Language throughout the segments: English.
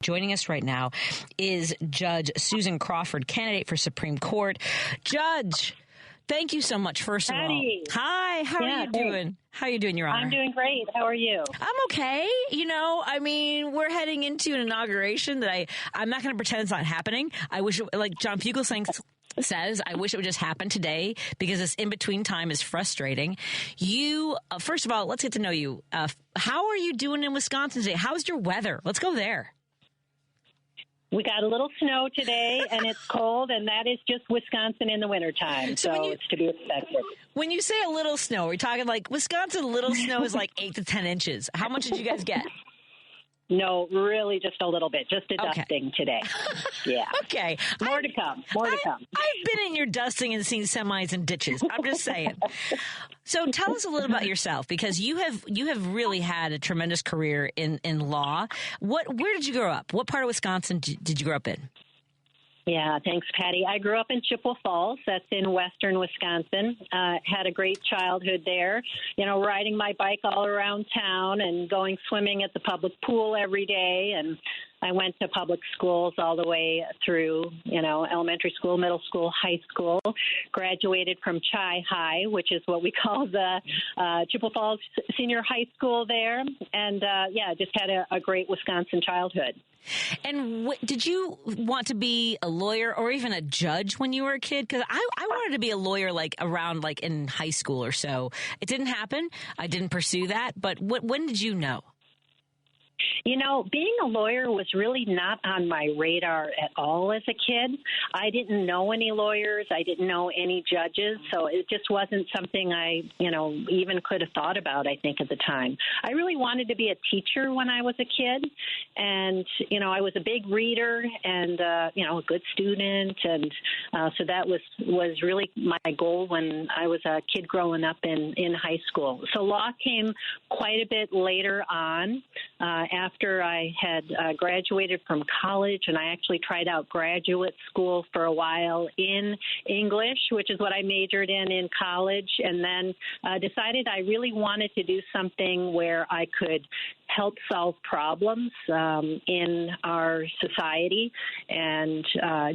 joining us right now is Judge Susan Crawford, candidate for Supreme Court. Judge, thank you so much, first of all. Hi, how are you doing? How are you doing, Your Honor? I'm doing great. How are you? I'm okay. We're heading into an inauguration that I'm not going to pretend it's not happening. I wish, like John Fugelsang says, I wish it would just happen today because this in-between time is frustrating. You, first of all, let's get to know you. How are you doing in Wisconsin today? How's your weather? Let's go there. We got a little snow today, and it's cold, and that is just Wisconsin in the wintertime, so it's to be expected. When you say a little snow, are we talking like Wisconsin little snow is like 8 to 10 inches? How much did you guys get? No, really just a little bit. Just a dusting today. Yeah. Okay. More to come. I've been in your dusting and seen semis and ditches. I'm just saying. So tell us a little about yourself, because you have really had a tremendous career in law. Where did you grow up? What part of Wisconsin did you grow up in? Yeah, thanks, Patty. I grew up in Chippewa Falls. That's in western Wisconsin. Had a great childhood there, riding my bike all around town and going swimming at the public pool every day. And I went to public schools all the way through, elementary school, middle school, high school. Graduated from Chi High, which is what we call the Chippewa Falls Senior High School there. And, just had a great Wisconsin childhood. And did you want to be a lawyer or even a judge when you were a kid? Because I wanted to be a lawyer around in high school or so. It didn't happen. I didn't pursue that. But when did you know? Being a lawyer was really not on my radar at all as a kid. I didn't know any lawyers. I didn't know any judges. So it just wasn't something I, even could have thought about, I think, at the time. I really wanted to be a teacher when I was a kid. And, I was a big reader and, a good student. And so that was really my goal when I was a kid growing up in high school. So law came quite a bit later on, after I had graduated from college, and I actually tried out graduate school for a while in English, which is what I majored in college, and then decided I really wanted to do something where I could help solve problems in our society and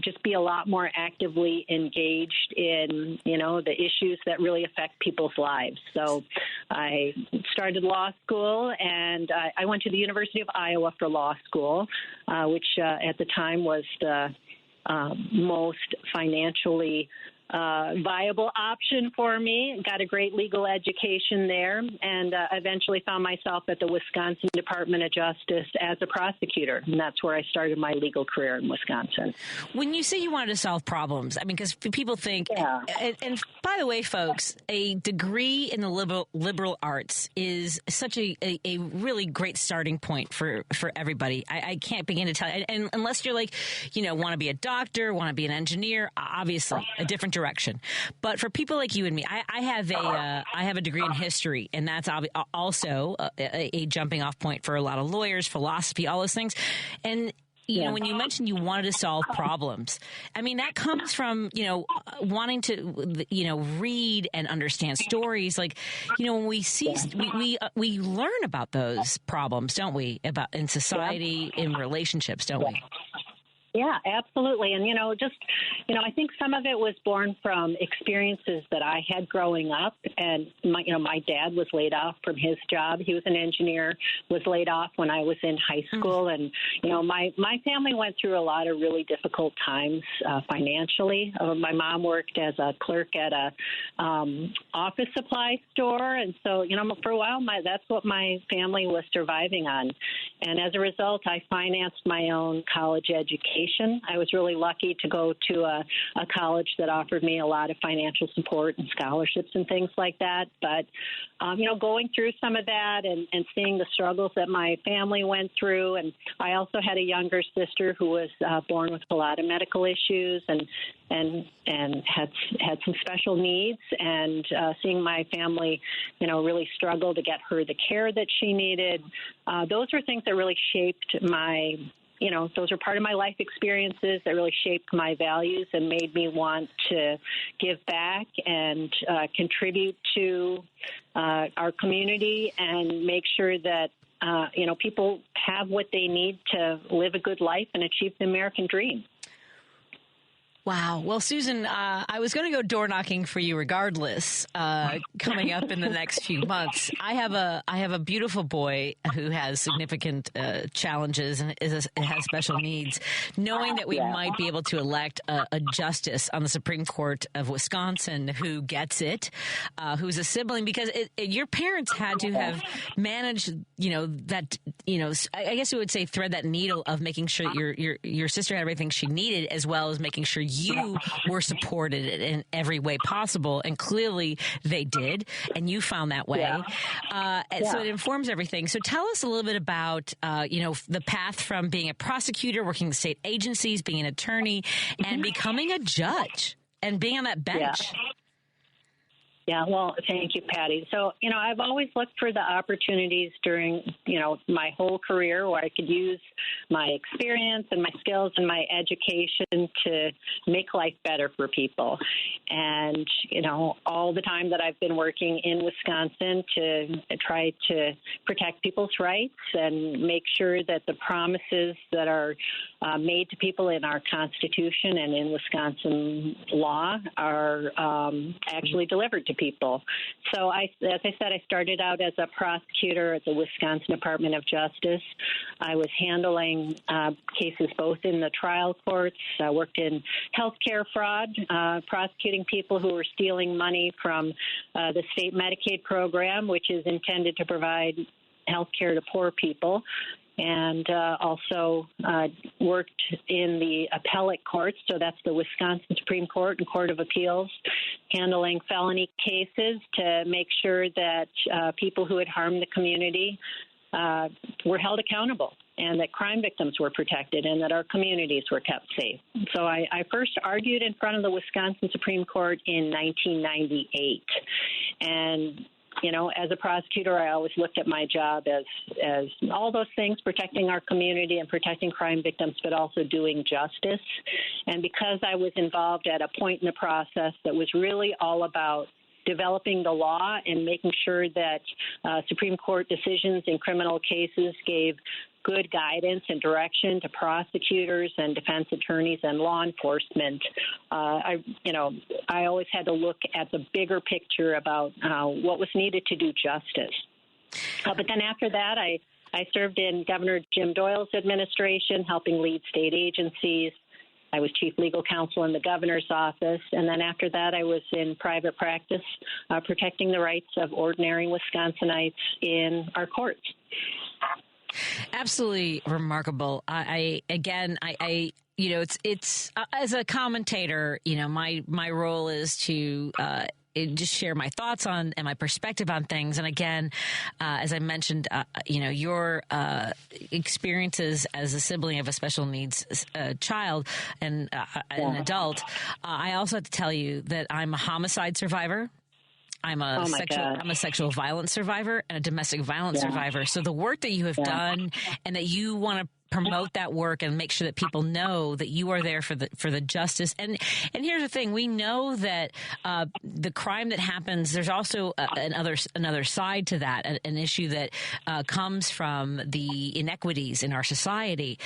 just be a lot more actively engaged in, the issues that really affect people's lives. So I started law school, and I went to the University of Iowa for law school, which at the time was the most financially viable option for me. Got a great legal education there, and eventually found myself at the Wisconsin Department of Justice as a prosecutor, and that's where I started my legal career in Wisconsin. When you say you wanted to solve problems, because people think, and by the way, folks, a degree in the liberal arts is such a really great starting point for everybody. I can't begin to tell you, and unless you're want to be a doctor, want to be an engineer, obviously a different direction. But for people like you and me, I have a degree in history, and that's also a jumping off point for a lot of lawyers, philosophy, all those things. And when you mentioned you wanted to solve problems, that comes from, wanting to, read and understand stories. When we see, we learn about those problems, don't we? About in society, in relationships, don't we? Yeah, absolutely. And, I think some of it was born from experiences that I had growing up. And, my dad was laid off from his job. He was an engineer, was laid off when I was in high school. And, my family went through a lot of really difficult times financially. My mom worked as a clerk at a office supply store. And so, for a while, that's what my family was surviving on. And as a result, I financed my own college education. I was really lucky to go to a college that offered me a lot of financial support and scholarships and things like that. But, going through some of that and seeing the struggles that my family went through. And I also had a younger sister who was born with a lot of medical issues and had some special needs. And seeing my family, really struggle to get her the care that she needed. Those were things that really shaped my those are part of my life experiences that really shaped my values and made me want to give back and contribute to our community and make sure that people have what they need to live a good life and achieve the American dream. Wow. Well, Susan, I was going to go door knocking for you regardless, coming up in the next few months. I have a beautiful boy who has significant challenges and has special needs. Knowing that we might be able to elect a justice on the Supreme Court of Wisconsin who gets it, who's a sibling, because your parents had to have managed, that, I guess you would say thread that needle of making sure that your sister had everything she needed, as well as making sure you were supported in every way possible, and clearly they did, and you found that way. So it informs everything. So tell us a little bit about, the path from being a prosecutor, working in state agencies, being an attorney, and becoming a judge and being on that bench. Yeah, well, thank you, Patti. So, I've always looked for the opportunities during, my whole career where I could use my experience and my skills and my education to make life better for people. And, all the time that I've been working in Wisconsin to try to protect people's rights and make sure that the promises that are made to people in our Constitution and in Wisconsin law are actually delivered to people. So as I said, I started out as a prosecutor at the Wisconsin Department of Justice. I was handling cases both in the trial courts. I worked in healthcare fraud, prosecuting people who were stealing money from the state Medicaid program, which is intended to provide health care to poor people. And also worked in the appellate courts, so that's the Wisconsin Supreme Court and Court of Appeals, handling felony cases to make sure that people who had harmed the community were held accountable, and that crime victims were protected, and that our communities were kept safe. So I first argued in front of the Wisconsin Supreme Court in 1998. And as a prosecutor, I always looked at my job as all those things, protecting our community and protecting crime victims, but also doing justice. And because I was involved at a point in the process that was really all about developing the law and making sure that Supreme Court decisions in criminal cases gave good guidance and direction to prosecutors and defense attorneys and law enforcement. I always had to look at the bigger picture about what was needed to do justice. But then after that, I served in Governor Jim Doyle's administration, helping lead state agencies. I was chief legal counsel in the governor's office. And then after that, I was in private practice, protecting the rights of ordinary Wisconsinites in our courts. Absolutely remarkable. It's as a commentator, my role is to just share my thoughts on and my perspective on things. And again, as I mentioned, your experiences as a sibling of a special needs child and an adult. I also have to tell you that I'm a homicide survivor. I'm a sexual violence survivor and a domestic violence survivor. So the work that you have done and that you want to promote that work and make sure that people know that you are there for the justice. And here's the thing: we know that the crime that happens, there's also another side to that, an issue that comes from the inequities in our society.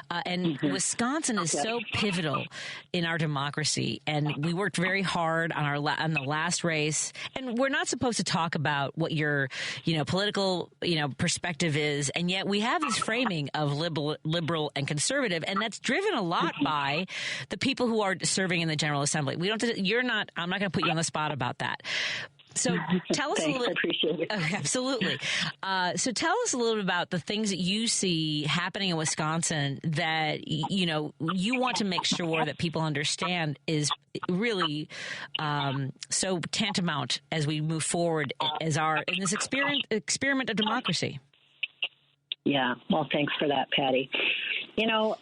And Wisconsin is so pivotal in our democracy, and we worked very hard on the last race. And we're not supposed to talk about what your political perspective is, and yet we have this framing of liberal and conservative, and that's driven a lot by the people who are serving in the General Assembly. I'm not going to put you on the spot about that. So tell us a little. Appreciate it. Absolutely. So tell us a little bit about the things that you see happening in Wisconsin that you want to make sure that people understand is really so tantamount as we move forward in this experiment of democracy. Yeah, well, thanks for that, Patti. I'm going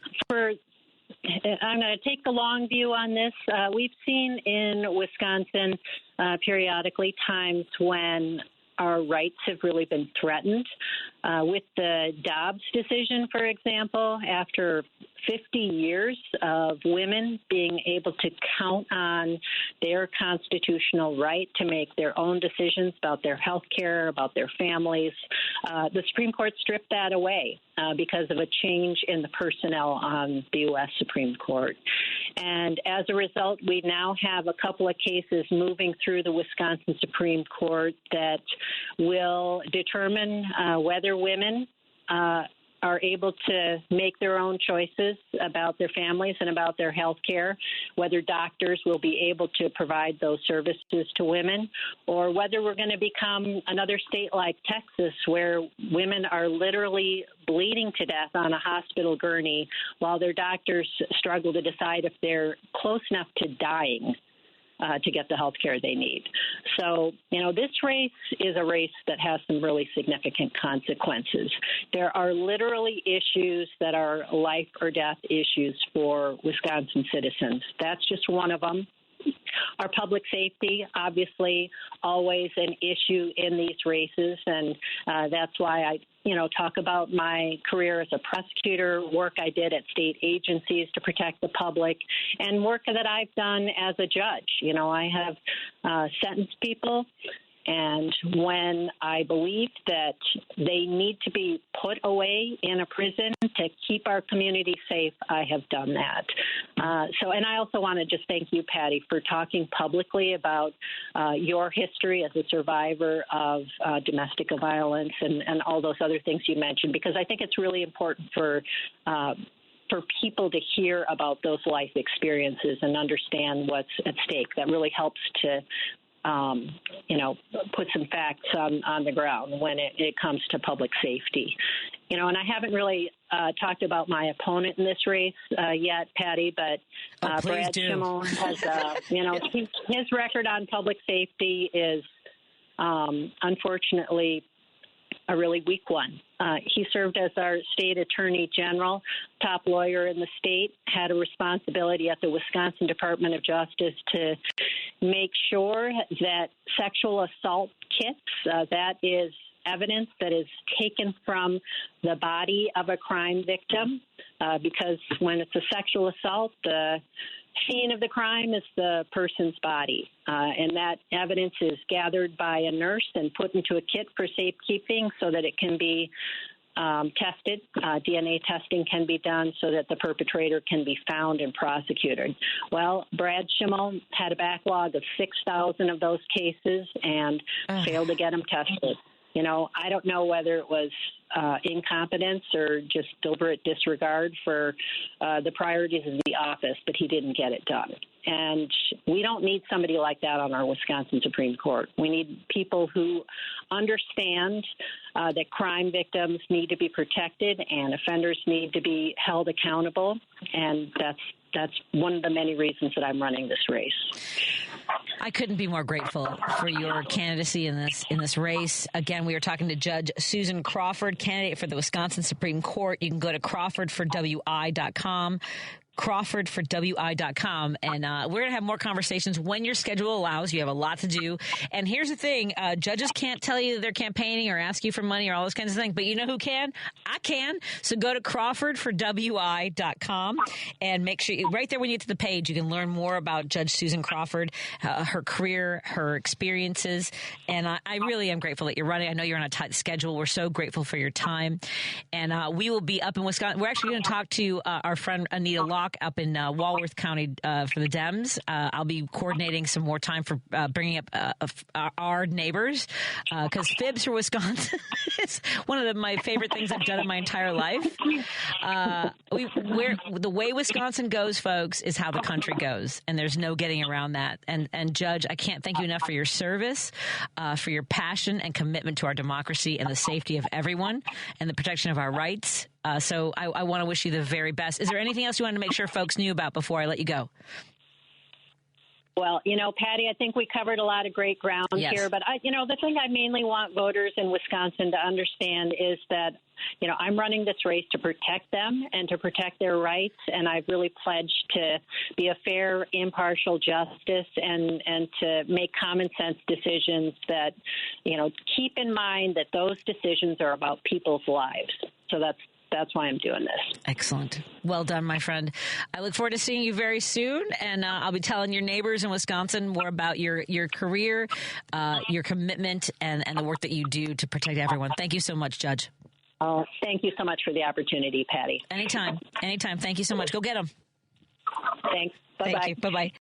to take the long view on this. We've seen in Wisconsin periodically times when our rights have really been threatened. With the Dobbs decision, for example, after 50 years of women being able to count on their constitutional right to make their own decisions about their health care, about their families, the Supreme Court stripped that away because of a change in the personnel on the U.S. Supreme Court. And as a result, we now have a couple of cases moving through the Wisconsin Supreme Court that will determine whether women are able to make their own choices about their families and about their health care, whether doctors will be able to provide those services to women, or whether we're going to become another state like Texas where women are literally bleeding to death on a hospital gurney while their doctors struggle to decide if they're close enough to dying to get the health care they need. So, this race is a race that has some really significant consequences. There are literally issues that are life or death issues for Wisconsin citizens. That's just one of them. Our public safety, obviously, always an issue in these races, and that's why I talk about my career as a prosecutor, work I did at state agencies to protect the public, and work that I've done as a judge. I have sentenced people, and when I believe that they need to be put away in a prison to keep our community safe, I have done that. And I also want to just thank you, Patti, for talking publicly about your history as a survivor of domestic violence and all those other things you mentioned, because I think it's really important for people to hear about those life experiences and understand what's at stake. That really helps to put some facts on the ground when it comes to public safety. And I haven't really talked about my opponent in this race yet, Patti, but Brad Schimmel has, his record on public safety is unfortunately a really weak one. He served as our state attorney general, top lawyer in the state, had a responsibility at the Wisconsin Department of Justice to make sure that sexual assault kits, that is evidence that is taken from the body of a crime victim, because when it's a sexual assault, the scene of the crime is the person's body, and that evidence is gathered by a nurse and put into a kit for safekeeping so that it can be tested. DNA testing can be done so that the perpetrator can be found and prosecuted. Well, Brad Schimmel had a backlog of 6,000 of those cases and failed to get them tested. I don't know whether it was incompetence or just deliberate disregard for the priorities of the office, but he didn't get it done. And we don't need somebody like that on our Wisconsin Supreme Court. We need people who understand that crime victims need to be protected and offenders need to be held accountable. And that's one of the many reasons that I'm running this race. I couldn't be more grateful for your candidacy in this race. Again, we are talking to Judge Susan Crawford, candidate for the Wisconsin Supreme Court. You can go to crawfordforwi.com. crawfordforwi.com, and we're going to have more conversations when your schedule allows. You have a lot to do. And here's the thing, judges can't tell you they're campaigning or ask you for money or all those kinds of things, but you know who can? I can. So go to crawfordforwi.com and make sure right there when you get to the page, you can learn more about Judge Susan Crawford, her career, her experiences. And I really am grateful that you're running. I know you're on a tight schedule. We're so grateful for your time. And we will be up in Wisconsin. We're actually going to talk to our friend Anita Locke up in Walworth County for the Dems. I'll be coordinating some more time for bringing up our neighbors, because Fibs for Wisconsin is one of my favorite things I've done in my entire life. The way Wisconsin goes, folks, is how the country goes, and there's no getting around that. And Judge, I can't thank you enough for your service, for your passion and commitment to our democracy and the safety of everyone and the protection of our rights. So I want to wish you the very best. Is there anything else you wanted to make sure folks knew about before I let you go? Well, Patty, I think we covered a lot of great ground here. But, the thing I mainly want voters in Wisconsin to understand is that, I'm running this race to protect them and to protect their rights. And I've really pledged to be a fair, impartial justice and to make common sense decisions that, keep in mind that those decisions are about people's lives. So that's why I'm doing this. Excellent. Well done, my friend. I look forward to seeing you very soon, and I'll be telling your neighbors in Wisconsin more about your career, your commitment, and the work that you do to protect everyone. Thank you so much, Judge. Oh, thank you so much for the opportunity, Patty. Anytime. Thank you so much. Go get them. Thanks. Bye-bye. Thank you. Bye-bye.